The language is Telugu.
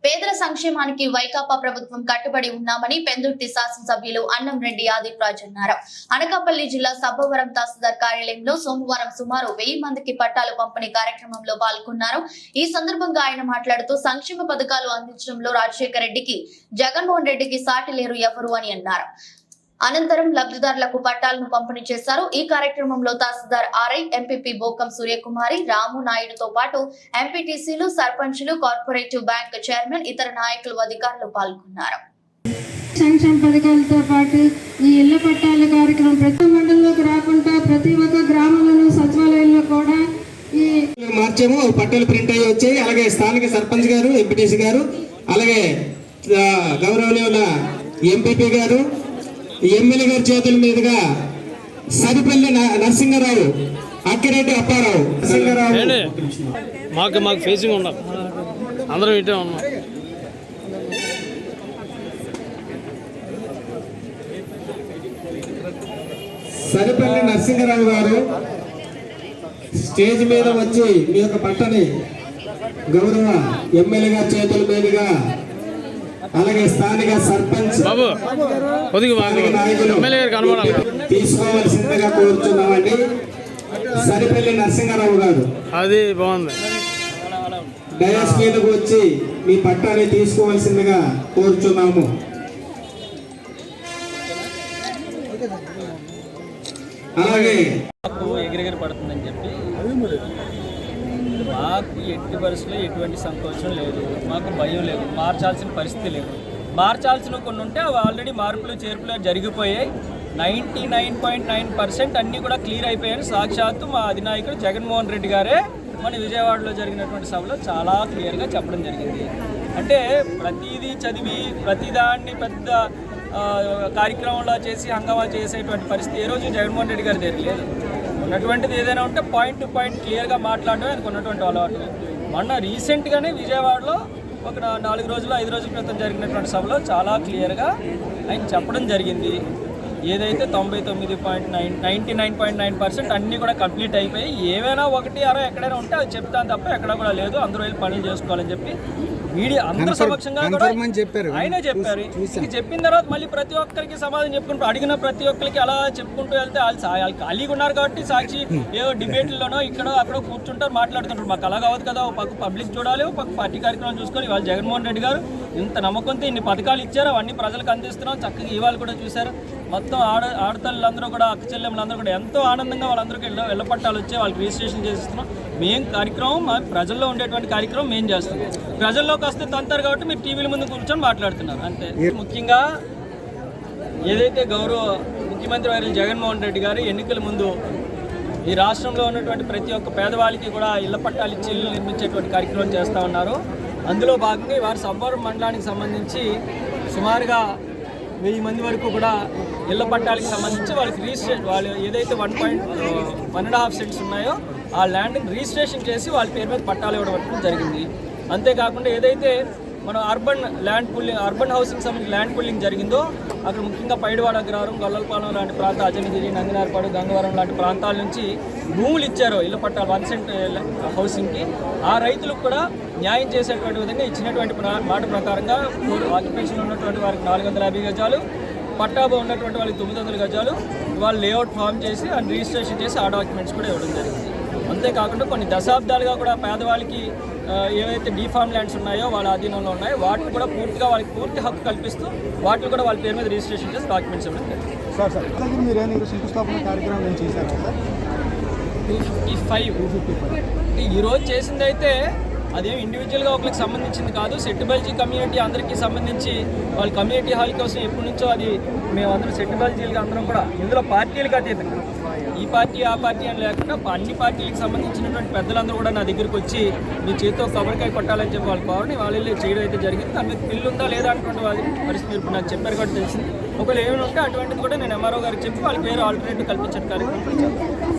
పేదల సంక్షేమానికి వైకాపా ప్రభుత్వం కట్టుబడి ఉన్నామని పెందుర్తి శాసనసభ్యులు అన్నంరెడ్డి ఆదిరాజ్ అన్నారు. అనకాపల్లి జిల్లా సబ్బవరం తహసీల్దార్ కార్యాలయంలో సోమవారం సుమారు 1000 మందికి పట్టాలు పంపిణీ కార్యక్రమంలో పాల్గొన్నారు. ఈ సందర్భంగా ఆయన మాట్లాడుతూ సంక్షేమ పథకాలు అందించడంలో రాజశేఖర రెడ్డికి, జగన్మోహన్ రెడ్డికి సాటి లేరు ఎవరు అని అన్నారు. అనంతరం లబ్ధిదారులకు పట్టాలను పంపిణీ చేశారు. ఈ కార్యక్రమంలో తహసీల్దార్ ఆర్ఐ, ఎంపీపీ బోకం సూర్యకుమారి, రాము నాయుడుతో పాటు ఎంపీటీసీలు, సర్పంచులు, కార్పొరేటివ్ బ్యాంక్ చైర్మన్, ఇతర నాయకులు, అధికారులు పాల్గొన్నారు. సంక్షేమ పథకాలతో పాటు ఈ ఇళ్ల పట్టాల కార్యక్రమం ప్రతి మండలంలోకి రాకుండా ప్రతి ఒక్క గ్రామంలోనూ సచివాలయంలో కూడా ఈ మార్చాము. పట్టాలు ప్రింట్ అయ్యి వచ్చాయి. అలాగే స్థానిక సర్పంచ్ గారు, ఎంపీటీసీ గారు, అలాగే గౌరవనీయుల ఎంపీపీ గారు, ఎమ్మెల్యే గారి చేతుల మీదుగా సరిపల్లి నరసింహారావు, అక్కిరెడ్డి అప్పారావు, మాకు ఫేసింగ్ ఉన్నాం, అందరం ఇటే ఉన్నాం. సరిపల్లి నరసింహారావు గారు స్టేజ్ మీద వచ్చి మీ యొక్క పట్టని గౌరవ ఎమ్మెల్యే గారి చేతుల మీదుగా, అలాగే స్థానిక సర్పంచ్ తీసుకోవాల్సిందిగా కోరుతున్నామండి. సరిపల్లి నరసింహారావు గారు అది బాగుంది. డయాస్ మీదకు వచ్చి మీ పట్టాన్ని తీసుకోవాల్సిందిగా కోరుచున్నాము. అలాగే ఎగిరెగిరి పడుతుందని చెప్పి మాకు ఎట్టి పరిస్థితుల్లో ఎటువంటి సంకోచం లేదు, మాకు భయం లేదు, మార్చాల్సిన పరిస్థితి లేదు. మార్చాల్సిన కొన్ని ఉంటే అవి ఆల్రెడీ మార్పులు చేర్పులు జరిగిపోయాయి. 99.9% అన్నీ కూడా క్లియర్ అయిపోయాయని సాక్షాత్తు మా అధినాయకుడు జగన్మోహన్ రెడ్డి గారే మన విజయవాడలో జరిగినటువంటి సభలో చాలా క్లియర్గా చెప్పడం జరిగింది. అంటే ప్రతిదీ చదివి ప్రతిదాన్ని పెద్ద కార్యక్రమంలో చేసి హంగామా చేసేటువంటి పరిస్థితి ఏ రోజు జగన్మోహన్ రెడ్డి గారి దగ్గర లేదు. ఉన్నటువంటిది ఏదైనా ఉంటే పాయింట్ టు పాయింట్ క్లియర్గా మాట్లాడడం ఆయనకు ఉన్నటువంటి అలవాటు. మొన్న రీసెంట్గానే విజయవాడలో ఒక 4 రోజులు 5 రోజుల క్రితం జరిగినటువంటి సభలో చాలా క్లియర్గా ఆయన చెప్పడం జరిగింది. ఏదైతే 99.9% అన్నీ కూడా కంప్లీట్ అయిపోయి ఏమైనా 1-6 ఎక్కడైనా ఉంటే అది చెప్తాను తప్ప ఎక్కడ కూడా లేదు, అందరూ వెళ్ళి పనులు చేసుకోవాలని చెప్పి మీడియా అందరూ సమక్షంగా కూడా ఆయనే చెప్పారు. ఇది చెప్పిన తర్వాత మళ్ళీ ప్రతి ఒక్కరికి సమాధానం చెప్పుకుంటూ అడిగిన ప్రతి ఒక్కరికి అలా చెప్పుకుంటూ వెళ్తే వాళ్ళు ఖాళీగా ఉన్నారు కాబట్టి సాక్షి ఏదో డిబేట్లోనో ఇక్కడ అక్కడ కూర్చుంటారు, మాట్లాడుతుంటారు. మాకు అలా కావద్దు కదా, ఒక పక్క పబ్లిక్ చూడాలి, ఒక పక్క పార్టీ కార్యక్రమం చూసుకొని వాళ్ళు జగన్మోహన్ రెడ్డి గారు ఇంత నమ్మకంతో ఇన్ని పథకాలు ఇచ్చారు, అవన్నీ ప్రజలకు అందిస్తున్నాం. చక్కగా ఇవాళ కూడా చూశారు, మొత్తం ఆడతల్లందరూ కూడా, అక్క చెల్లెమ్మలందరూ కూడా ఎంతో ఆనందంగా వాళ్ళందరికీ ఇళ్ళ పట్టాలు వచ్చే వాళ్ళకి రిజిస్ట్రేషన్ చేసిస్తున్నాం. మేము కార్యక్రమం ప్రజల్లో ఉండేటువంటి కార్యక్రమం మేము చేస్తున్నాం. ప్రజల్లోకి వస్తే తంతారు కాబట్టి మీరు టీవీల ముందు కూర్చొని మాట్లాడుతున్నారు అంతే. ముఖ్యంగా ఏదైతే గౌరవ ముఖ్యమంత్రి వారి జగన్మోహన్ రెడ్డి గారు ఎన్నికల ముందు ఈ రాష్ట్రంలో ఉన్నటువంటి ప్రతి ఒక్క పేదవాళ్ళకి కూడా ఇళ్ల పట్టాలు ఇచ్చి ఇల్లు నిర్మించేటువంటి కార్యక్రమం చేస్తూ ఉన్నారు. అందులో భాగంగా వారి సబ్బవరం మండలానికి సంబంధించి సుమారుగా 1000 మంది వరకు కూడా ఇళ్ల పట్టాలకు సంబంధించి వాళ్ళకి రిజిస్ట్రేషన్, వాళ్ళు ఏదైతే 1.5 సెంట్స్ ఉన్నాయో ఆ ల్యాండ్ని రిజిస్ట్రేషన్ చేసి వాళ్ళ పేరు మీద పట్టాలు ఇవ్వడం జరిగింది. అంతేకాకుండా ఏదైతే మనం అర్బన్ హౌసింగ్ సంబంధించి ల్యాండ్ పూలింగ్ జరిగిందో అక్కడ ముఖ్యంగా పైడివాడ అగ్రహారం, గొల్లలపాలెం లాంటి ప్రాంతాలు, అజనగిరి, నందినారపాడు, గంగవరం లాంటి ప్రాంతాల నుంచి భూములు ఇచ్చారో ఇళ్ల పట్టాలు 1 సెంట్ హౌసింగ్కి, ఆ రైతులకు కూడా న్యాయం చేసేటువంటి విధంగా ఇచ్చినటువంటి మాట ప్రకారంగా ఆక్యుపేషన్ ఉన్నటువంటి వారికి 450 గజాలు, పట్టాబో ఉన్నటువంటి వాళ్ళకి 900 గజాలు వాళ్ళు లేఅవుట్ ఫామ్ చేసి ఆ రిజిస్ట్రేషన్ చేసి ఆ డాక్యుమెంట్స్ కూడా ఇవ్వడం జరిగింది. అంతేకాకుండా కొన్ని దశాబ్దాలుగా కూడా పేదవాళ్ళకి ఏవైతే డీఫామ్ ల్యాండ్స్ ఉన్నాయో వాళ్ళ అధీనంలో ఉన్నాయో వాటిని కూడా పూర్తిగా వాళ్ళకి పూర్తి హక్కు కల్పిస్తూ వాటిని కూడా వాళ్ళ పేరు మీద రిజిస్ట్రేషన్ చేసి డాక్యుమెంట్స్ ఇవ్వడం జరిగింది. 255 ఈరోజు చేసింది అయితే అదేం ఇండివిజువల్గా ఒకరికి సంబంధించింది కాదు, సెట్టిబల్జీ కమ్యూనిటీ అందరికీ సంబంధించి వాళ్ళ కమ్యూనిటీ హాల్ కోసం ఎప్పటి నుంచో అది మేమందరం సెట్టిబల్జీలుగా అందరం కూడా ఇందులో పార్టీలకు అతీతంగా ఈ పార్టీ ఆ పార్టీ అని లేకుండా అన్ని పార్టీలకు సంబంధించినటువంటి పెద్దలందరూ కూడా నా దగ్గరికి వచ్చి మీ చేతితో కొబ్బరికాయ కొట్టాలని చెప్పి వాళ్ళు కావాలని వాళ్ళు చేయడం అయితే జరిగింది. దాని మీద బిల్లు ఉందా లేదా అటువంటి వాళ్ళ పరిస్థితి ఇప్పుడు నాకు చెప్పారు కాబట్టి తెలిసింది. ఒకవేళ ఏమైనా ఉంటే అటువంటిది కూడా నేను ఎంఆర్ఓ గారికి చెప్పి వాళ్ళ పేరు ఆల్టర్నేటివ్ కల్పించే కార్యక్రమం